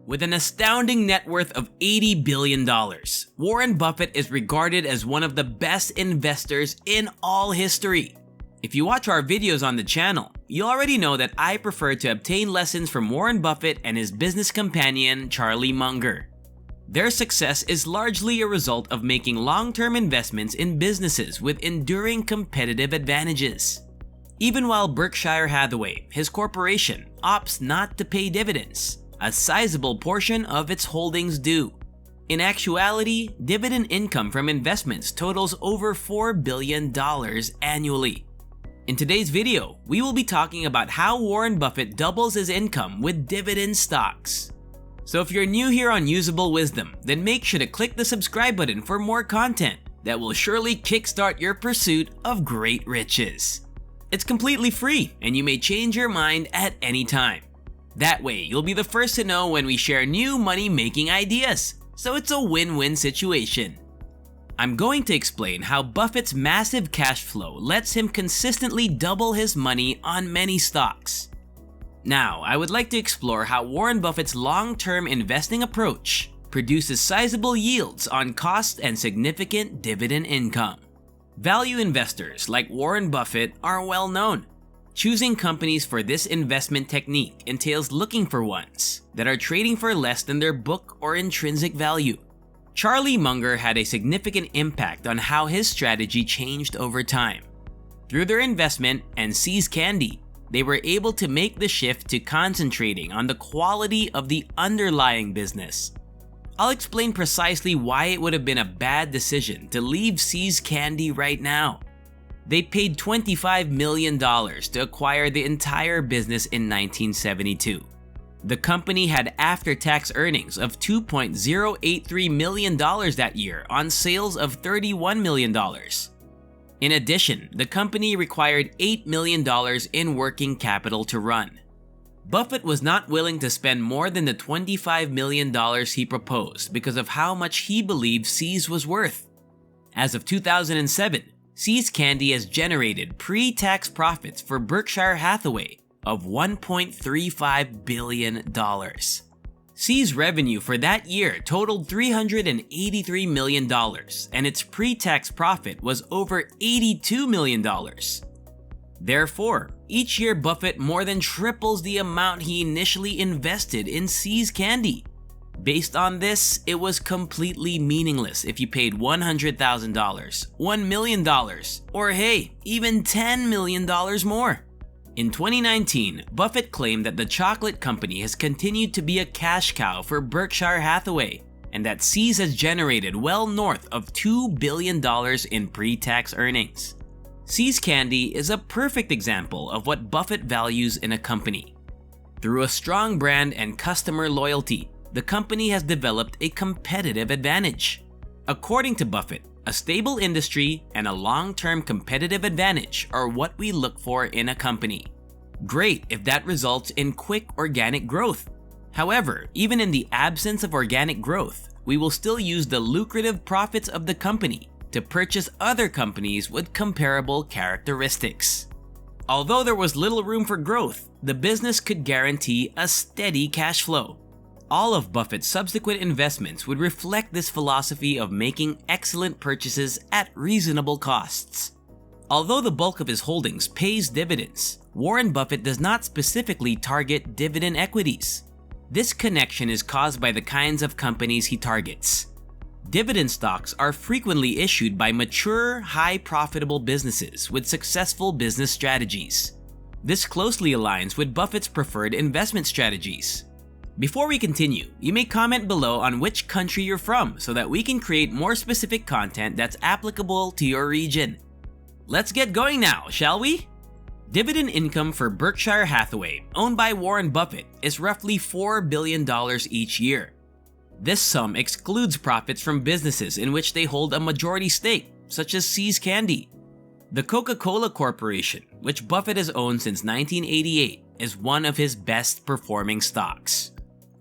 With an astounding net worth of $80 billion, Warren Buffett is regarded as one of the best investors in all history. If you watch our videos on the channel, you already know that I prefer to obtain lessons from Warren Buffett and his business companion, Charlie Munger. Their success is largely a result of making long-term investments in businesses with enduring competitive advantages. Even while Berkshire Hathaway, his corporation, opts not to pay dividends, a sizable portion of its holdings do. In actuality, dividend income from investments totals over $4 billion annually. In today's video, we will be talking about how Warren Buffett doubles his income with dividend stocks. So if you're new here on Usable Wisdom, then make sure to click the subscribe button for more content that will surely kickstart your pursuit of great riches. It's completely free, and you may change your mind at any time. That way, you'll be the first to know when we share new money-making ideas, so it's a win-win situation. I'm going to explain how Buffett's massive cash flow lets him consistently double his money on many stocks. Now, I would like to explore how Warren Buffett's long-term investing approach produces sizable yields on cost and significant dividend income. Value investors like Warren Buffett are well known. Choosing companies for this investment technique entails looking for ones that are trading for less than their book or intrinsic value. Charlie Munger had a significant impact on how his strategy changed over time. Through their investment and See's Candy, they were able to make the shift to concentrating on the quality of the underlying business. I'll explain precisely why it would have been a bad decision to leave See's Candy right now. They paid $25 million to acquire the entire business in 1972. The company had after-tax earnings of $2.083 million that year on sales of $31 million. In addition, the company required $8 million in working capital to run. Buffett was not willing to spend more than the $25 million he proposed because of how much he believed See's was worth. As of 2007, See's Candy has generated pre-tax profits for Berkshire Hathaway of $1.35 billion. See's revenue for that year totaled $383 million, and its pre-tax profit was over $82 million. Therefore, each year Buffett more than triples the amount he initially invested in See's Candy. Based on this, it was completely meaningless if you paid $100,000, $1 million, or hey, even $10 million more. In 2019, Buffett claimed that the chocolate company has continued to be a cash cow for Berkshire Hathaway, and that See's has generated well north of $2 billion in pre-tax earnings. See's Candy is a perfect example of what Buffett values in a company. Through a strong brand and customer loyalty, the company has developed a competitive advantage. According to Buffett, a stable industry and a long-term competitive advantage are what we look for in a company. Great if that results in quick organic growth. However, even in the absence of organic growth, we will still use the lucrative profits of the company to purchase other companies with comparable characteristics. Although there was little room for growth, the business could guarantee a steady cash flow. All of Buffett's subsequent investments would reflect this philosophy of making excellent purchases at reasonable costs. Although the bulk of his holdings pays dividends, Warren Buffett does not specifically target dividend equities. This connection is caused by the kinds of companies he targets. Dividend stocks are frequently issued by mature, high-profitable businesses with successful business strategies. This closely aligns with Buffett's preferred investment strategies. Before we continue, you may comment below on which country you're from so that we can create more specific content that's applicable to your region. Let's get going now, shall we? Dividend income for Berkshire Hathaway, owned by Warren Buffett, is roughly $4 billion each year. This sum excludes profits from businesses in which they hold a majority stake, such as See's Candy. The Coca-Cola Corporation, which Buffett has owned since 1988, is one of his best performing stocks.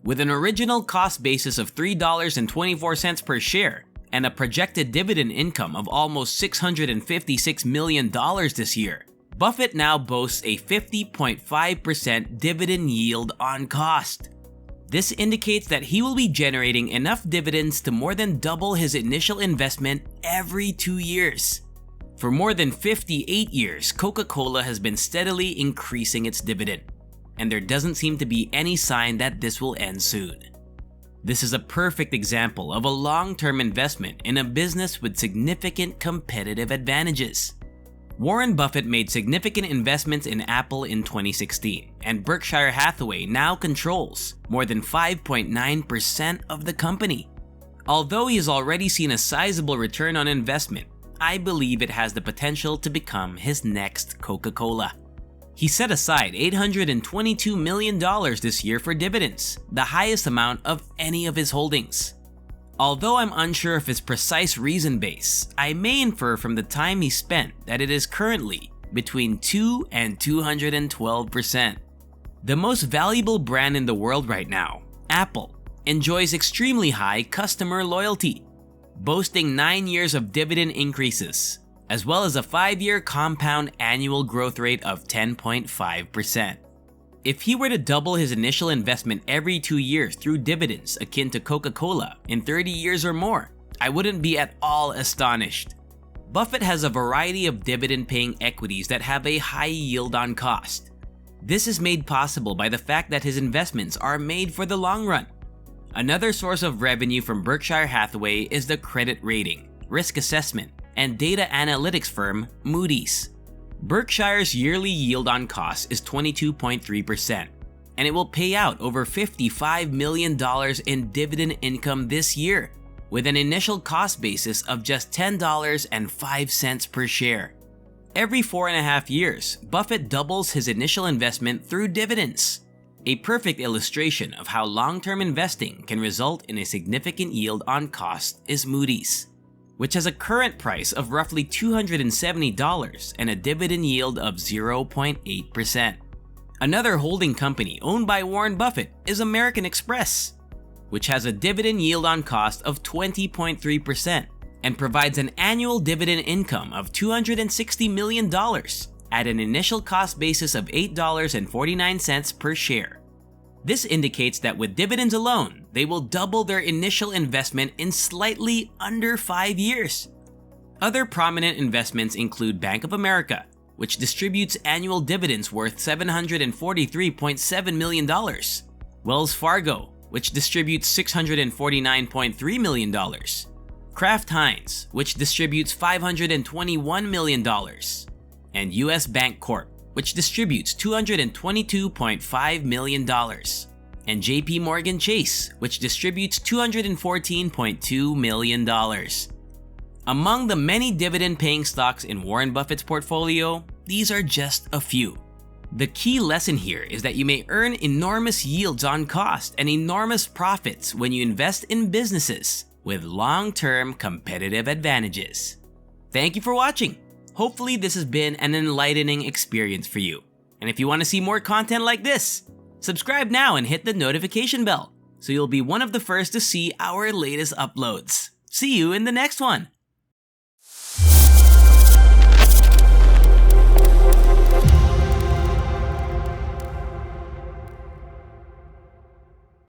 With an original cost basis of $3.24 per share and a projected dividend income of almost $656 million this year, Buffett now boasts a 50.5% dividend yield on cost. This indicates that he will be generating enough dividends to more than double his initial investment every 2 years. For more than 58 years, Coca-Cola has been steadily increasing its dividend, and there doesn't seem to be any sign that this will end soon. This is a perfect example of a long-term investment in a business with significant competitive advantages. Warren Buffett made significant investments in Apple in 2016, and Berkshire Hathaway now controls more than 5.9% of the company. Although he has already seen a sizable return on investment, I believe it has the potential to become his next Coca-Cola. He set aside $822 million this year for dividends, the highest amount of any of his holdings. Although I'm unsure of his precise reason base, I may infer from the time he spent that it is currently between 2 and 212%. The most valuable brand in the world right now, Apple, enjoys extremely high customer loyalty, boasting 9 years of dividend increases, as well as a 5-year compound annual growth rate of 10.5%. If he were to double his initial investment every 2 years through dividends akin to Coca-Cola in 30 years or more, I wouldn't be at all astonished. Buffett has a variety of dividend-paying equities that have a high yield on cost. This is made possible by the fact that his investments are made for the long run. Another source of revenue from Berkshire Hathaway is the credit rating, risk assessment, and data analytics firm Moody's. Berkshire's yearly yield on cost is 22.3%, and it will pay out over $55 million in dividend income this year, with an initial cost basis of just $10.05 per share. Every 4.5 years, Buffett doubles his initial investment through dividends. A perfect illustration of how long-term investing can result in a significant yield on cost is Moody's, which has a current price of roughly $270 and a dividend yield of 0.8%. Another holding company owned by Warren Buffett is American Express, which has a dividend yield on cost of 20.3% and provides an annual dividend income of $260 million at an initial cost basis of $8.49 per share. This indicates that with dividends alone, they will double their initial investment in slightly under 5 years. Other prominent investments include Bank of America, which distributes annual dividends worth $743.7 million, Wells Fargo, which distributes $649.3 million, Kraft Heinz, which distributes $521 million, and US Bank Corp, which distributes $222.5 million, and JP Morgan Chase, which distributes $214.2 million. Among the many dividend-paying stocks in Warren Buffett's portfolio, these are just a few. The key lesson here is that you may earn enormous yields on cost and enormous profits when you invest in businesses with long-term competitive advantages. Thank you for watching. Hopefully this has been an enlightening experience for you. And if you want to see more content like this, subscribe now and hit the notification bell so you'll be one of the first to see our latest uploads. See you in the next one.